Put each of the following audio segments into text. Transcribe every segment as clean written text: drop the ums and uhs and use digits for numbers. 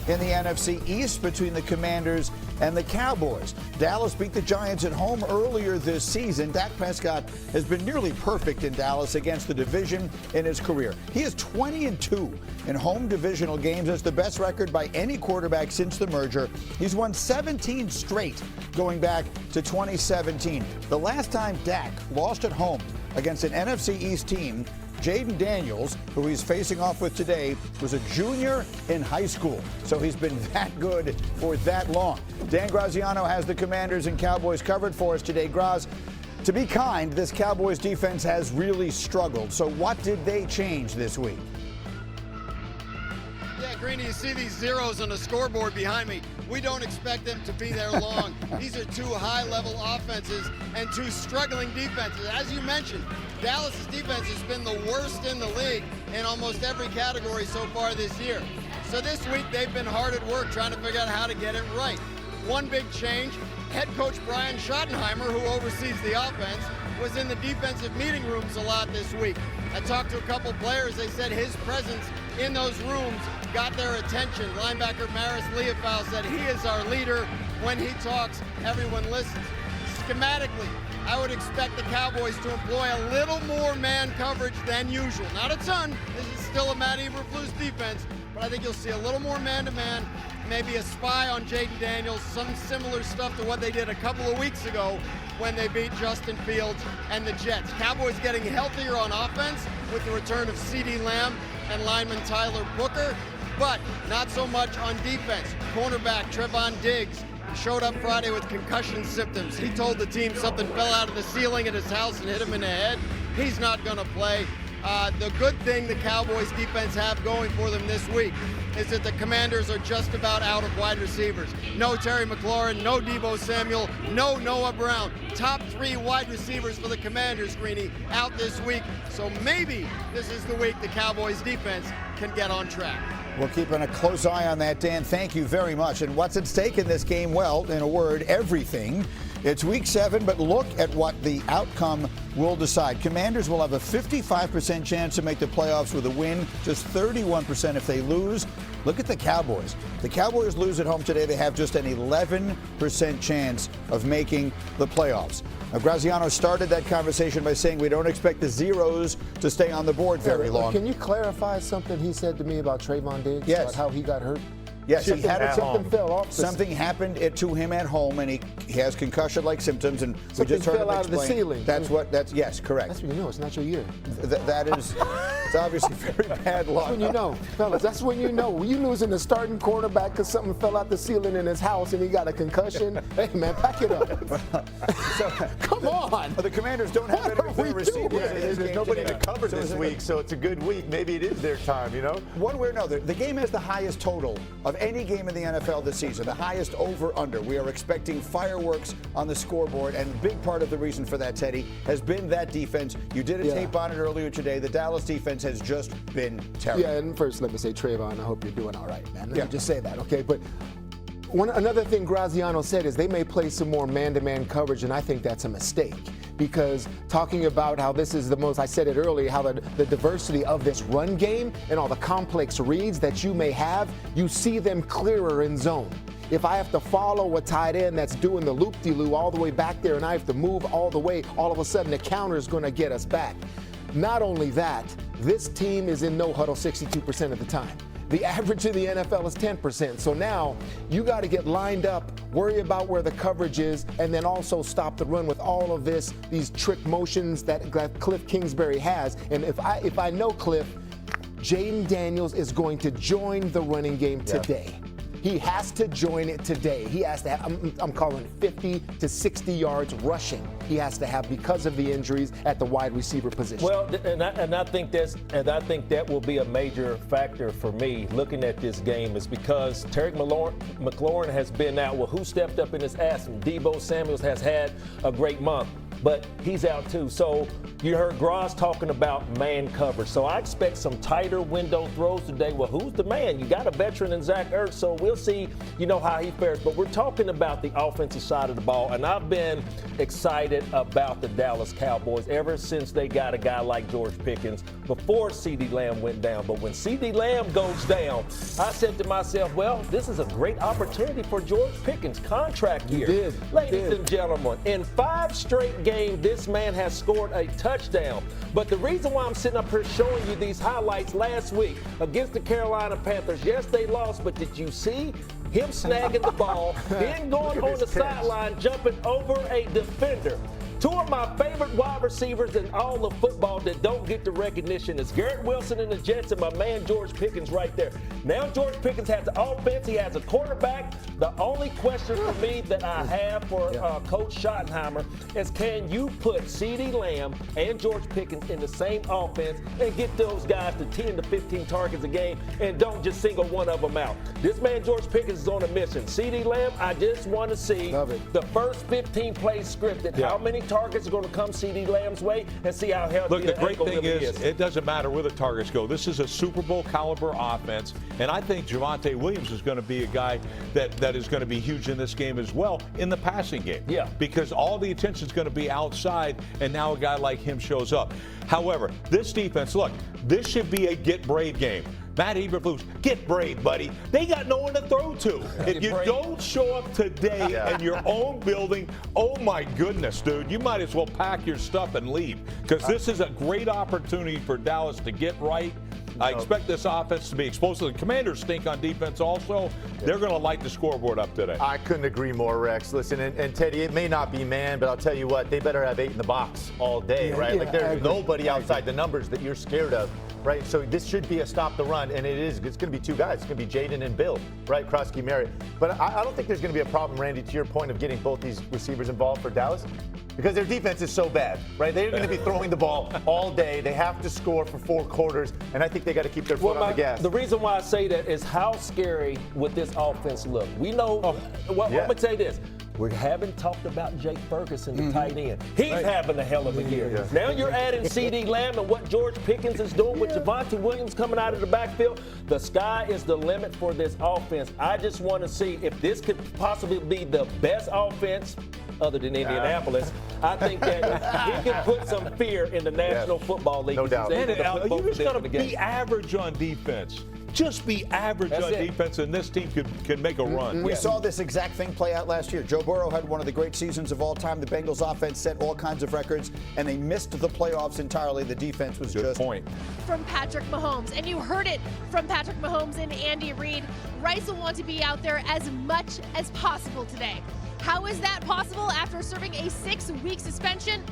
in the NFC East between the Commanders and the Cowboys. Dallas beat the Giants at home earlier this season. Dak Prescott has been nearly perfect in Dallas against the division in his career. He is 20-2 in home divisional games. That's the best record by any quarterback since the merger. He's won 17 straight going back to 2017. The last time Dak lost at home against an NFC East team, Jaden Daniels, who he's facing off with today, was a junior in high school. So he's been that good for that long. Dan Graziano has the Commanders and Cowboys covered for us today. Graz, to be kind, this Cowboys defense has really struggled. So what did they change this week? Yeah, Greeny, you see these zeros on the scoreboard behind me. We don't expect them to be there long. These are two high-level offenses and two struggling defenses. As you mentioned, Dallas' defense has been the worst in the league in almost every category so far this year. So this week, they've been hard at work trying to figure out how to get it right. One big change, head coach Brian Schottenheimer, who oversees the offense, was in the defensive meeting rooms a lot this week. I talked to a couple players. They said his presence in those rooms got their attention. Linebacker Maris Leofau said he is our leader. When he talks, everyone listens. Schematically, I would expect the Cowboys to employ a little more man coverage than usual. Not a ton. This is still a Matt Eberflus defense, but I think you'll see a little more man-to-man, maybe a spy on Jaden Daniels, some similar stuff to what they did a couple of weeks ago when they beat Justin Fields and the Jets. Cowboys getting healthier on offense with the return of CeeDee Lamb and lineman Tyler Booker, but not so much on defense. Cornerback Trevon Diggs showed up Friday with concussion symptoms. He told the team something fell out of the ceiling at his house and hit him in the head. He's not going to play. The good thing the Cowboys defense have going for them this week is that the Commanders are just about out of wide receivers. No Terry McLaurin, no Deebo Samuel, no Noah Brown. Top three wide receivers for the Commanders, Greeny, out this week. So maybe this is the week the Cowboys defense can get on track. We're keeping a close eye on that, Dan. Thank you very much. And what's at stake in this game? Well, in a word, everything. It's week 7, but look at what the outcome will decide. Commanders will have a 55% chance to make the playoffs with a win, just 31% if they lose. Look at the Cowboys. The Cowboys lose at home today. They have just an 11% chance of making the playoffs. Now, Graziano started that conversation by saying we don't expect the zeros to stay on the board very long. Can you clarify something he said to me about Trayvon Diggs? Yes. About how he got hurt? Yes, he had something fell off. Something happened to him at home, and he has concussion-like symptoms, and we Something just heard him fell out of the explain. ceiling. Yes, correct. That's when you know it's not your year. That is, it's obviously very bad luck. That's when you know, fellas. That's when you know. When you losing the starting quarterback because something fell out the ceiling in his house and he got a concussion. Hey man, pack it up. Come on. The Commanders don't have any of their receivers. There's nobody to cover this week, so it's a good week. Maybe it is their time, you know? One way or another, the game has the highest total of any game in the NFL this season, the highest over-under. We are expecting fireworks on the scoreboard, and a big part of the reason for that, Teddy, has been that defense. You did a tape on it earlier today. The Dallas defense has just been terrible. Yeah, and first let me say, Trayvon, I hope you're doing all right, man. Let me just say that, okay? But another thing Graziano said is they may play some more man-to-man coverage, and I think that's a mistake. Because talking about how this is the most, I said it earlier, how the diversity of this run game and all the complex reads that you may have, you see them clearer in zone. If I have to follow a tight end that's doing the loop-de-loo all the way back there and I have to move all the way, all of a sudden the counter is going to get us back. Not only that, this team is in no huddle 62% of the time. The average of the NFL is 10%. So now you got to get lined up, worry about where the coverage is, and then also stop the run with all of these trick motions that Cliff Kingsbury has. And if I know Cliff, Jaden Daniels is going to join the running game today. He has to join it today. He has to have, I'm calling it 50 to 60 yards rushing. He has to have because of the injuries at the wide receiver position. Well, and I think that will be a major factor for me looking at this game is because Terry McLaurin has been out. Well, who stepped up in his absence? Deebo Samuels has had a great month. but he's out too. So you heard Gross talking about man coverage. So I expect some tighter window throws today. Well, who's the man? You got a veteran in Zach Ertz, so we'll see, how he fares. But we're talking about the offensive side of the ball, and I've been excited about the Dallas Cowboys ever since they got a guy like George Pickens before CeeDee Lamb went down. But when CeeDee Lamb goes down, I said to myself, well, this is a great opportunity for George Pickens' contract year. Ladies and gentlemen, in 5 straight games, this man has scored a touchdown. But the reason why I'm sitting up here showing you these highlights last week against the Carolina Panthers, yes, they lost, but did you see him snagging the ball, then going on the sideline, jumping over a defender? 2 of my favorite wide receivers in all of football that don't get the recognition is Garrett Wilson in the Jets and my man George Pickens right there. Now George Pickens has the offense. He has a quarterback. The only question for me that I have for Coach Schottenheimer is, can you put CeeDee Lamb and George Pickens in the same offense and get those guys to 10 to 15 targets a game and don't just single one of them out? This man George Pickens is on a mission. CeeDee Lamb, I just want to see the first 15 plays scripted. How many targets are going to come CeeDee Lamb's way, and see how healthy. Look, the great thing is, it doesn't matter where the targets go. This is a Super Bowl caliber offense, and I think Javonte Williams is going to be a guy that is going to be huge in this game as well in the passing game. Yeah. Because all the attention is going to be outside, and now a guy like him shows up. However, this defense, look, this should be a get brave game. Matt Eberflus, get brave, buddy. They got no one to throw to. If you don't show up today in your own building, oh my goodness, dude, you might as well pack your stuff and leave, because this is a great opportunity for Dallas to get right. I expect this offense to be explosive. The Commanders stink on defense also. They're going to light the scoreboard up today. I couldn't agree more, Rex. Listen, and Teddy, it may not be man, but I'll tell you what, they better have 8 in the box all day, right? Like there's nobody outside the numbers that you're scared of, right? So this should be a stop the run, and it's going to be 2 guys. It's going to be Jaden and Bill, right? Krosky Merritt. But I don't think there's going to be a problem, Randy, to your point of getting both these receivers involved for Dallas, because their defense is so bad, right? They're going to be throwing the ball all day. They have to score for 4 quarters, and I think they got to keep their foot on the gas. The reason why I say that is how scary would this offense look? We know, I'm going to tell you this. We haven't talked about Jake Ferguson, the tight end. He's having a hell of a year. Now you're adding CeeDee Lamb and what George Pickens is doing with Javonte Williams coming out of the backfield. The sky is the limit for this offense. I just want to see if this could possibly be the best offense other than Indianapolis. I think that he can put some fear in the National Football League. No doubt. And you just got to be average on defense. Just be average on defense, and this team can make a run. We saw this exact thing play out last year. Joe Burrow had one of the great seasons of all time. The Bengals offense set all kinds of records, and they missed the playoffs entirely. The defense was just from Patrick Mahomes. And you heard it from Patrick Mahomes and Andy Reid. Rice will want to be out there as much as possible today. How is that possible after serving a 6-week suspension?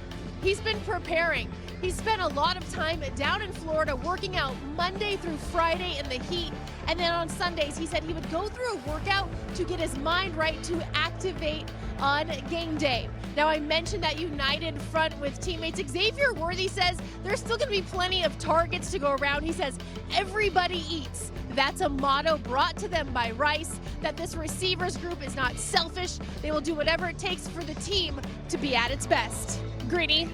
He's been preparing. He spent a lot of time down in Florida working out Monday through Friday in the heat. And then on Sundays, he said he would go through a workout to get his mind right to activate on game day. Now, I mentioned that united front with teammates. Xavier Worthy says there's still going to be plenty of targets to go around. He says everybody eats. That's a motto brought to them by Rice, that this receivers group is not selfish. They will do whatever it takes for the team to be at its best. Greeny.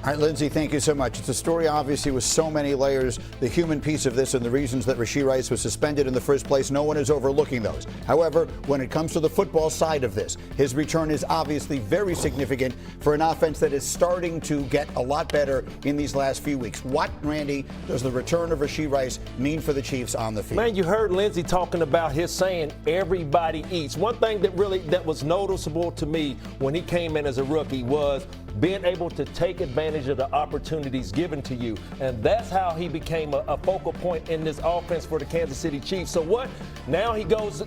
All right, Lindsay, thank you so much. It's a story, obviously, with so many layers. The human piece of this and the reasons that Rashee Rice was suspended in the first place, no one is overlooking those. However, when it comes to the football side of this, his return is obviously very significant for an offense that is starting to get a lot better in these last few weeks. What, Randy, does the return of Rashee Rice mean for the Chiefs on the field? Man, you heard Lindsay talking about his saying, everybody eats. One thing that was noticeable to me when he came in as a rookie was being able to take advantage of the opportunities given to you. And that's how he became a focal point in this offense for the Kansas City Chiefs. So what? Now he goes